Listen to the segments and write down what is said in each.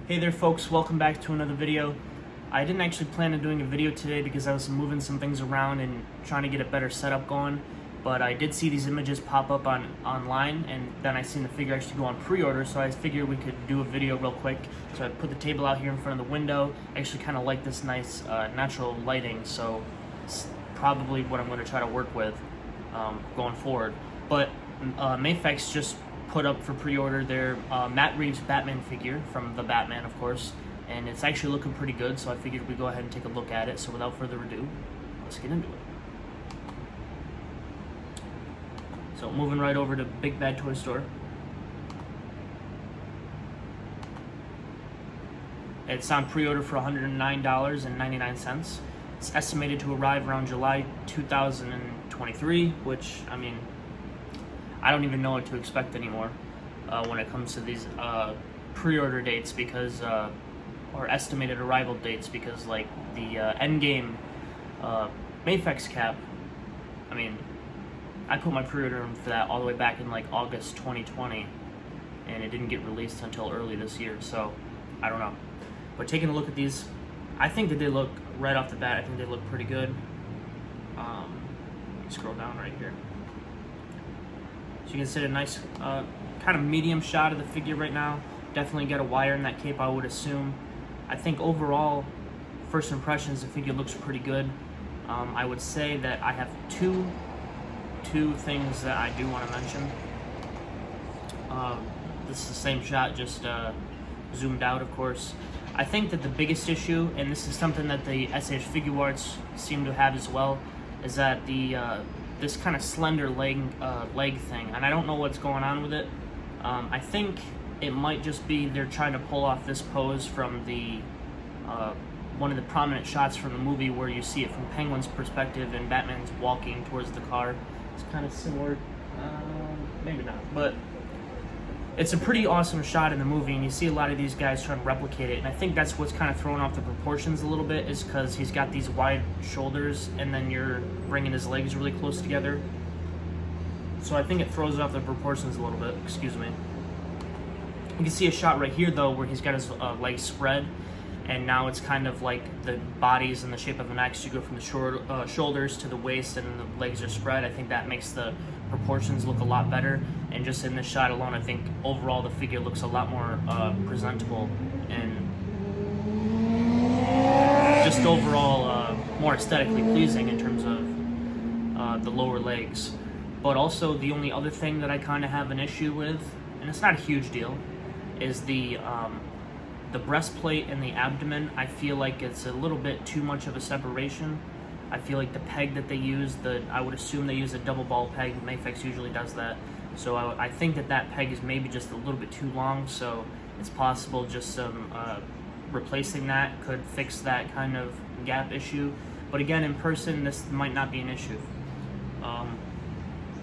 Hey there folks, welcome back to another video. I didn't actually plan on doing a video today because I was moving some things around and trying to get a better setup going, but I did see these images pop up online, and then I seen the figure actually go on pre-order, so I figured we could do a video real quick. So I put the table out here in front of the window. I actually kind of like this nice natural lighting, so it's probably what I'm going to try to work with going forward. But MAFEX just put up for pre-order their Matt Reeves Batman figure from the Batman, of course, and it's actually looking pretty good, so I figured we'd go ahead and take a look at it. So without further ado, let's get into it. So moving right over to Big Bad Toy Store. It's on pre-order for $109.99. It's estimated to arrive around July 2023, which, I mean, I don't even know what to expect anymore when it comes to these pre-order dates, because or estimated arrival dates, because like the Endgame MAFEX cap, I mean, I put my pre-order in for that all the way back in like August 2020, and it didn't get released until early this year, so I don't know. But taking a look at these, I think that they look, right off the bat, I think they look pretty good. Scroll down right here. So you can see a nice kind of medium shot of the figure right now. Definitely got a wire in that cape, I would assume. I think overall, first impressions, the figure looks pretty good. I would say that I have two things that I do want to mention. This is the same shot, just zoomed out, of course. I think that the biggest issue, and this is something that the SH Figure Arts seem to have as well, is that the this kind of slender leg thing, and I don't know what's going on with it. I think it might just be they're trying to pull off this pose from the one of the prominent shots from the movie where you see it from Penguin's perspective and Batman's walking towards the car. It's kind of similar, maybe not, but it's a pretty awesome shot in the movie, and you see a lot of these guys trying to replicate it, and I think that's what's kind of throwing off the proportions a little bit, is because he's got these wide shoulders and then you're bringing his legs really close together. So I think it throws off the proportions a little bit, excuse me. You can see a shot right here though where he's got his legs spread, and now it's kind of like the body's in the shape of an X. You go from the shoulders to the waist and the legs are spread. I think that makes the proportions look a lot better, and just in this shot alone, I think overall the figure looks a lot more presentable and just overall more aesthetically pleasing in terms of the lower legs. But also the only other thing that I kind of have an issue with, and it's not a huge deal, is the breastplate and the abdomen. I feel like it's a little bit too much of a separation. I feel like the peg that they use, I would assume they use a double ball peg. MAFEX usually does that. So I think that peg is maybe just a little bit too long, so it's possible just some replacing that could fix that kind of gap issue. But again, in person, this might not be an issue.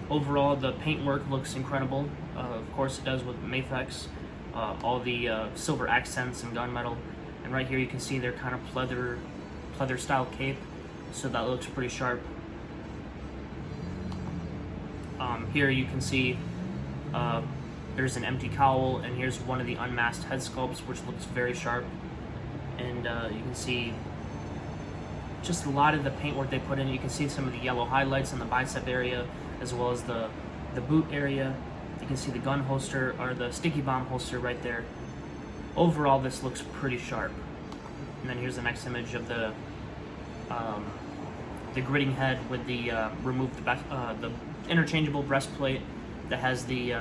Overall, the paintwork looks incredible. Of course it does with MAFEX. All the silver accents and gunmetal. And right here you can see their kind of pleather style cape. So that looks pretty sharp. Here you can see there's an empty cowl, and here's one of the unmasked head sculpts, which looks very sharp. And you can see just a lot of the paintwork they put in. You can see some of the yellow highlights in the bicep area, as well as the boot area. You can see the gun holster, or the sticky bomb holster right there. Overall, this looks pretty sharp. And then here's the next image of the gritting head with the the interchangeable breastplate that has the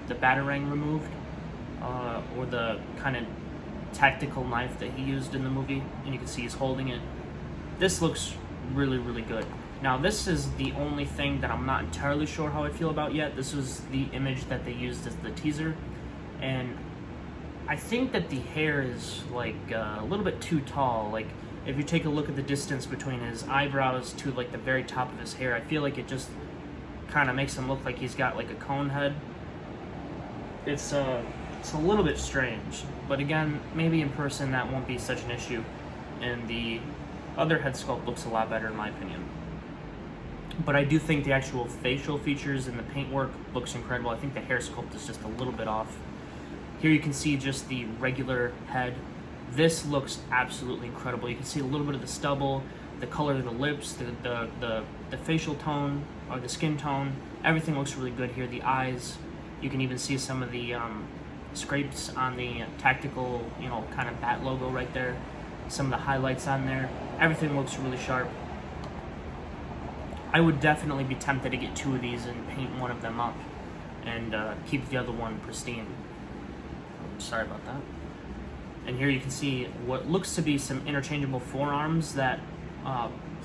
batarang removed, or the kind of tactical knife that he used in the movie, and you can see he's holding it. This looks really, really good. Now this is the only thing that I'm not entirely sure how I feel about yet. This was the image that they used as the teaser, and I think that the hair is like a little bit too tall. Like, if you take a look at the distance between his eyebrows to like the very top of his hair, I feel like it just kind of makes him look like he's got like a cone head. It's a little bit strange, but again, maybe in person that won't be such an issue, and the other head sculpt looks a lot better in my opinion. But I do think the actual facial features and the paintwork looks incredible. I think the hair sculpt is just a little bit off. Here you can see just the regular head. This looks absolutely incredible. You can see a little bit of the stubble, the color of the lips, the facial tone or the skin tone. Everything looks really good here. The eyes, you can even see some of the scrapes on the tactical, kind of bat logo right there. Some of the highlights on there. Everything looks really sharp. I would definitely be tempted to get 2 of these and paint one of them up and keep the other one pristine. Sorry about that. And here you can see what looks to be some interchangeable forearms that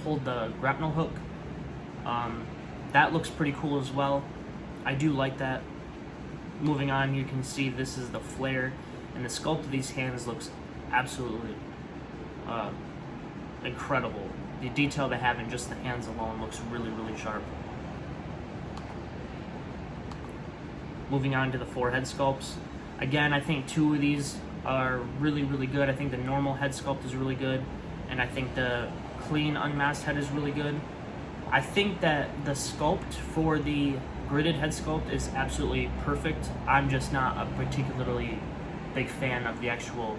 hold the grapnel hook. That looks pretty cool as well. I do like that. Moving on, you can see this is the flare, and the sculpt of these hands looks absolutely incredible. The detail they have in just the hands alone looks really, really sharp. Moving on to the forehead sculpts. Again, I think 2 of these are really, really good. I think the normal head sculpt is really good, and I think the clean unmasked head is really good. I think that the sculpt for the gridded head sculpt is absolutely perfect. I'm just not a particularly big fan of the actual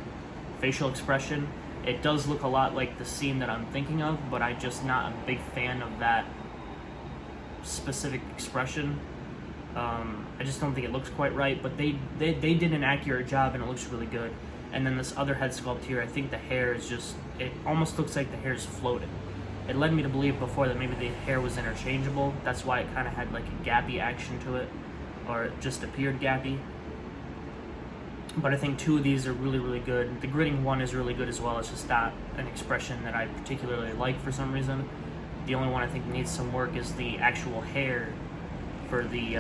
facial expression. It does look a lot like the scene that I'm thinking of, but I'm just not a big fan of that specific expression. I just don't think it looks quite right, but they did an accurate job and it looks really good. And then this other head sculpt here, I think the hair is just, it almost looks like the hair is floating. It led me to believe before that maybe the hair was interchangeable. That's why it kind of had like a gappy action to it, or it just appeared gappy. But I think 2 of these are really, really good. The gridding one is really good as well. It's just not an expression that I particularly like for some reason. The only one I think needs some work is the actual hair for the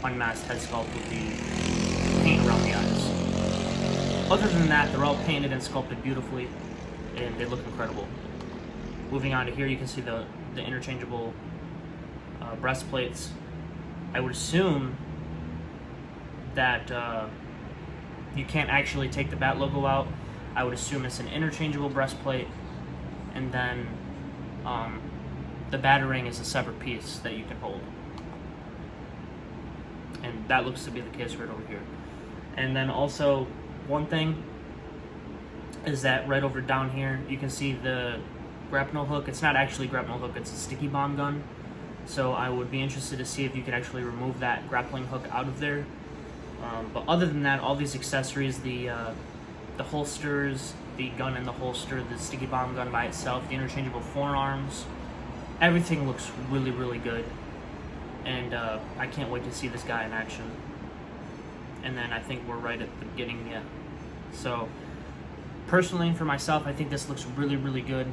unmasked head sculpt with the paint around the eyes. Other than that, they're all painted and sculpted beautifully, and they look incredible. Moving on to here, you can see the interchangeable breastplates. I would assume that you can't actually take the bat logo out. I would assume it's an interchangeable breastplate, and then the batarang is a separate piece that you can hold. And that looks to be the case right over here. And then also, one thing is that right over down here, you can see the grapnel hook. It's not actually a grapnel hook, it's a sticky bomb gun. So I would be interested to see if you could actually remove that grappling hook out of there. But other than that, all these accessories, the holsters, the gun in the holster, the sticky bomb gun by itself, the interchangeable forearms, everything looks really, really good. And I can't wait to see this guy in action. And then I think we're right at the beginning yet. So personally, for myself, I think this looks really, really good.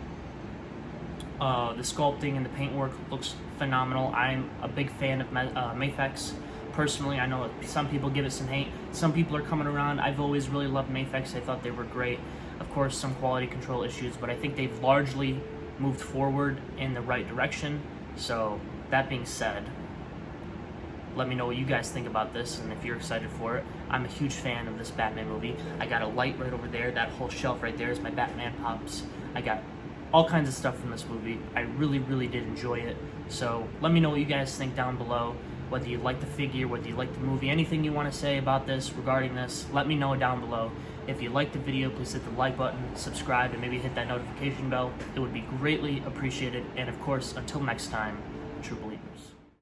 The sculpting and the paintwork looks phenomenal. I'm a big fan of MAFEX. Personally, I know some people give it some hate. Some people are coming around. I've always really loved MAFEX. I thought they were great. Of course, some quality control issues, but I think they've largely moved forward in the right direction. So that being said, let me know what you guys think about this and if you're excited for it. I'm a huge fan of this Batman movie. I got a light right over there. That whole shelf right there is my Batman pops. I got all kinds of stuff from this movie. I really, really did enjoy it. So let me know what you guys think down below. Whether you like the figure, whether you like the movie, anything you want to say about this, regarding this, let me know down below. If you liked the video, please hit the like button, subscribe, and maybe hit that notification bell. It would be greatly appreciated. And of course, until next time, true believers.